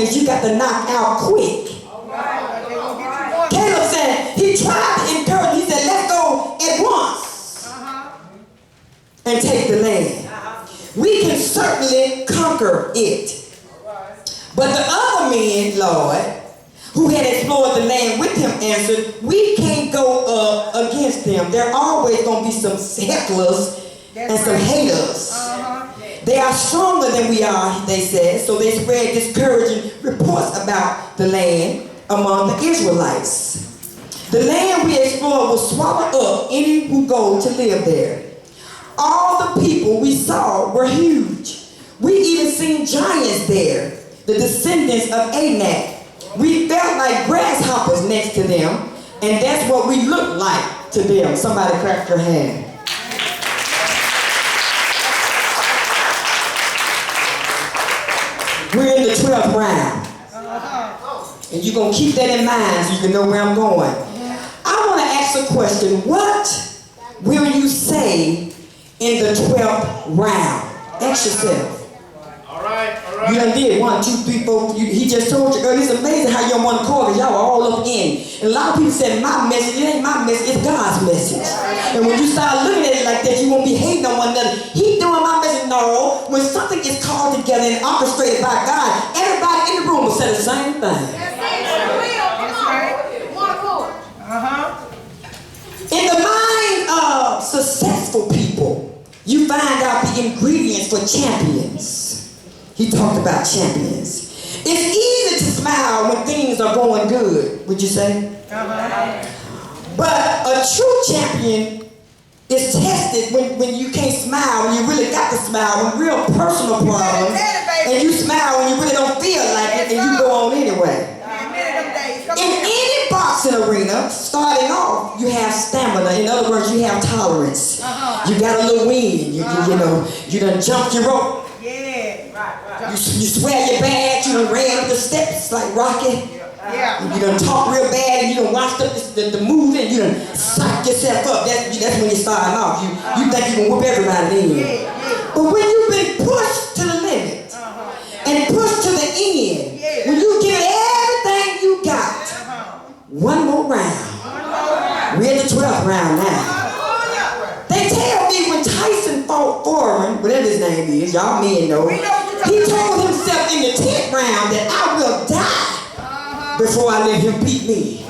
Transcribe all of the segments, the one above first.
opponents you got to knock out quick. Caleb said, he tried to encourage, he said, let's go at once and take the land. We can certainly conquer it. But the other men, Lord, who had explored the land with him answered, we can't go up against them. There are always going to be some hecklers and some haters. They are stronger than we are, they said, so they spread discouraging reports about the land among the Israelites. The land we explored will swallow up any who go to live there. All the people we saw were huge. We even seen giants there, the descendants of Anak. We felt like grasshoppers next to them, and that's what we looked like to them. Somebody clap their hand. We're in the 12th round. And you're going to keep that in mind so you can know where I'm going. I want to ask a question. What will you say in the 12th round? Ask yourself. All right. You done did 1, 2, 3, 4. He just told you, girl, it's amazing how you're on one chord because y'all are all up in. And a lot of people said, my message, it ain't my message, it's God's message. And when you start looking at it like that, you won't be hating on one another. He doing my message. No, when something is called together and orchestrated by God, everybody in the room will say the same thing. In the mind of successful people, you find out the ingredients for champions. He talked about champions. It's easy to smile when things are going good, would you say? But a true champion is tested when you can't smile, when you really got to smile, when real personal problems, and you smile when you really don't feel like it, and you go on anyway. In any boxing arena, starting off, you have stamina. In other words, you have tolerance. You got a little wind. You know, you done jumped your rope. You swear you're bad. You done ran up the steps like Rocky. You done talk real bad, and you done watched the move, and you done psych yourself up. That's when you're starting off. You think you can whoop everybody in. But when you've been pushed to the limit and pushed to the end, when you give it everything you got, one more round. We're in the 12th round now. They tell me when Tyson fought Foreman, whatever his name is, y'all men know, he told himself in the 10th round that I will die before I let him beat me.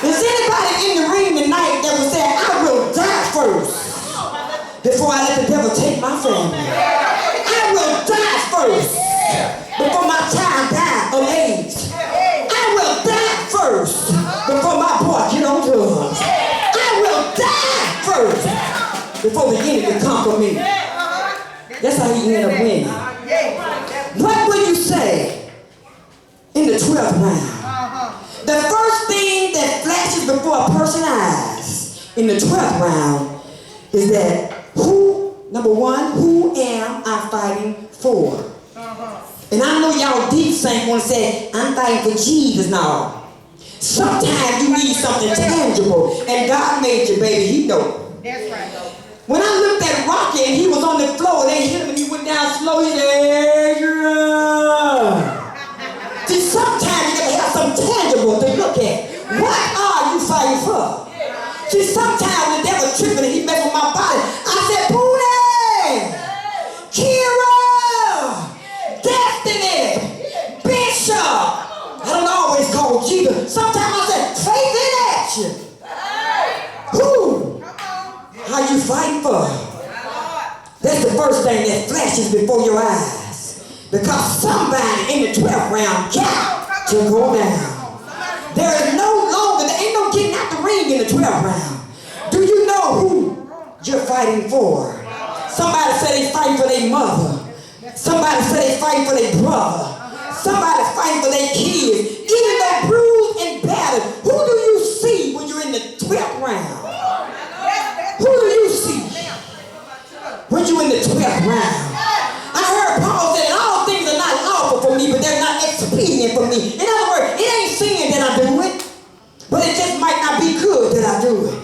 Is anybody in the ring tonight that would say, I will die first before I let the devil take my family? I will die first before my child dies of AIDS. I will die first before my boy get on drugs. I will die first before the enemy conquer me. That's how he ended up winning. What will you say in the 12th round? The first thing that flashes before a person's eyes in the 12th round is that number one, who am I fighting for? And I know y'all deep saints want to say, I'm fighting for Jesus now. Sometimes you need something tangible, and God made you, baby. He know. That's right. When I looked at Rocky and he was on the floor, they hit him and he went down slow. He said, see, sometimes you gotta have something tangible to look at. What are you fighting for? See, sometimes the devil tripping and he messing with my body. I said, Poonie, Kira, Destiny, Bishop. I don't always call Jesus. Sometimes I said, faith in action. Who? How you fighting for? That's the first thing that flashes before your eyes. Because somebody in the 12th round got to go down. There is there ain't no getting out the ring in the 12th round. Do you know who you're fighting for? Somebody said they fighting for their mother. Somebody said they fighting for their brother. Somebody fighting for their kids. Even though bruised and battered, who do you see when you're in the 12th round? Who do you see when you're in the 12th round? I heard Paul say, all things are not lawful for me, but they're not expedient for me. In other words, it ain't sin that I do it, but it just might not be good that I do it.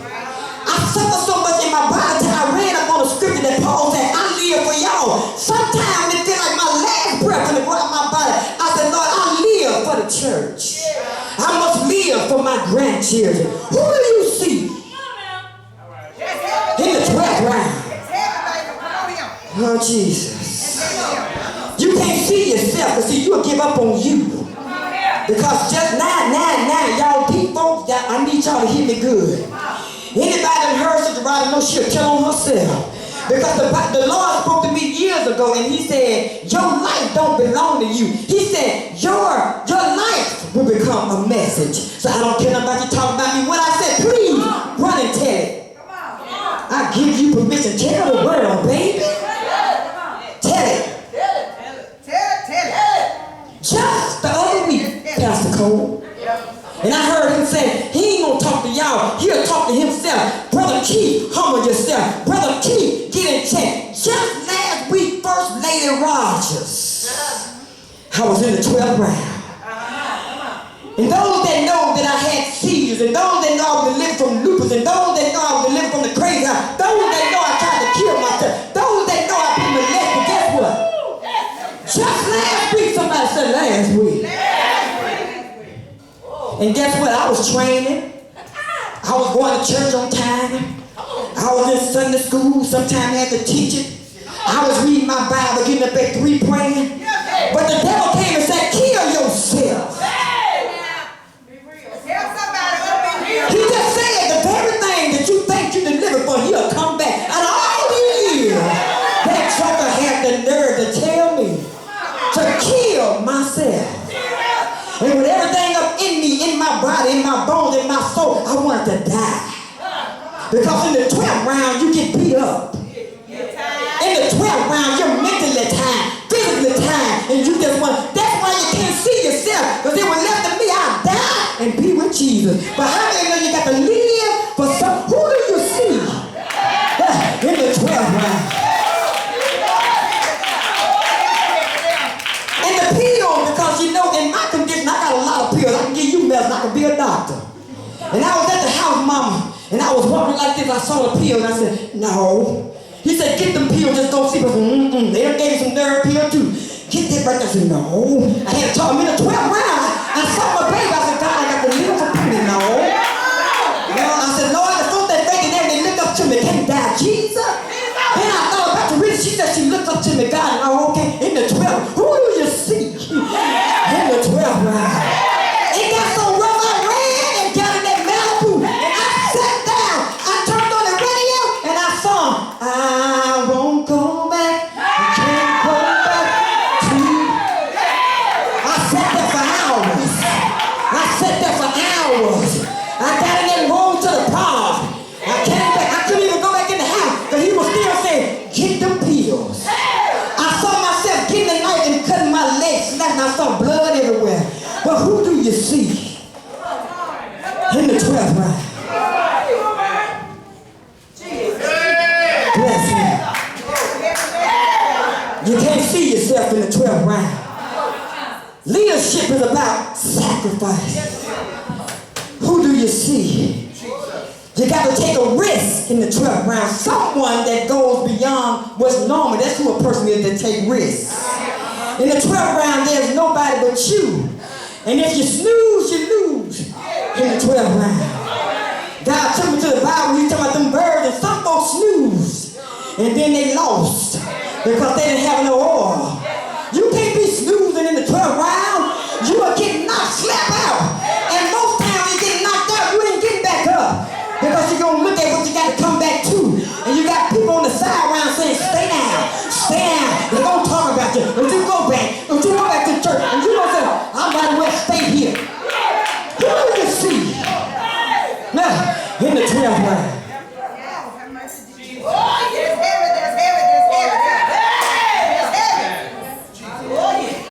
I suffer so much in my body till I ran up on the scripture that Paul said, I live for y'all. Sometimes it feels like my last breath when it go out my body. I said, Lord, I live the church. I must live for my grandchildren. Who do you see in the 12th round? Oh, Jesus. You can't see yourself, because see, you'll give up on you. Because just now, y'all people, I need y'all to hear me good. Anybody that heard Sister Rodgers know she'll tell on herself. Because the Lord spoke to me years ago, and he said, your life don't belong to you. He said, your life will become a message. So I don't care about you talking about me. What I said, please run and tell it. I give you permission. Tell the world, baby. Tell it. Tell it. Just the other week, Pastor Cole. And I heard him say, he ain't gonna talk to y'all, he'll talk to himself. Brother Keith, humble yourself. Brother Keith, get in check. Just last week, First Lady Rodgers, I was in the 12th round. And those that know that I had seizures, and those that know I was delivered from lupus, and those that know I was delivered from the crazy house, those that know I tried to kill myself, those that know I've been molested, guess what? Just last week, somebody said last week. And guess what? I was training. I was going to church on time. I was in Sunday school. Sometimes I had to teach it. I was reading my Bible, getting up at 3 praying. But the devil came and said, kill yourself. He just said the very thing that you think you delivered for, he'll come back. And all these years, that joker had the nerve to tell me to kill myself. And with everything up in me, in my body, in my bones, in my soul, I wanted to die. Because in the 12th round, you get beat up. In the 12th round, you're mentally tired, physically tired, and you just want, that's why you can't see yourself. Because it was left to me, I'll die and be with Jesus. But how many know you got to live for some? Who do you see in the 12th round? And the pill, because you know, in my condition, I got a lot of pills. I can give you medicine. I can be a doctor. And I was at the house, mama, and I was walking like this. I saw the pill, and I said, no. He said, get them pills, just don't see. I said, They done gave me some nerve pill too. Get that right there. I said, no. I had to talk. I'm in the 12th round. I saw my baby. I said, God, I got to live for pretty. No. I said, Lord, the folks that faith in them, they look up to me. Can't die, Jesus. Then I thought about the reason. She said she looked up to me. God, oh, okay. In the 12th. Who do you see? In the 12th round. It got so rough, I ran and got in that Malibu. And I sat down. I turned on the radio and I sung, I won't go back. I can't go back to you. I sat there for hours. I got in that room to the park. I came back. I couldn't even go back in the house because he was still saying, get them pills. I saw myself getting a knife and cutting my legs, snapping. I saw blood everywhere. But who do you see in the 12th round? Bless him. You can't see yourself in the 12th round. Leadership is about sacrifice. Who do you see? You got to take a risk in the 12th round. Someone that goes beyond what's normal. That's who a person is that take risks. In the 12th round, there's nobody but you. And if you snooze, you lose in the 12th round. God took me to the Bible. He's talking about them birds, and some folks snoozed. And then they lost because they didn't have no oil. You can't be snoozing in the 12th round.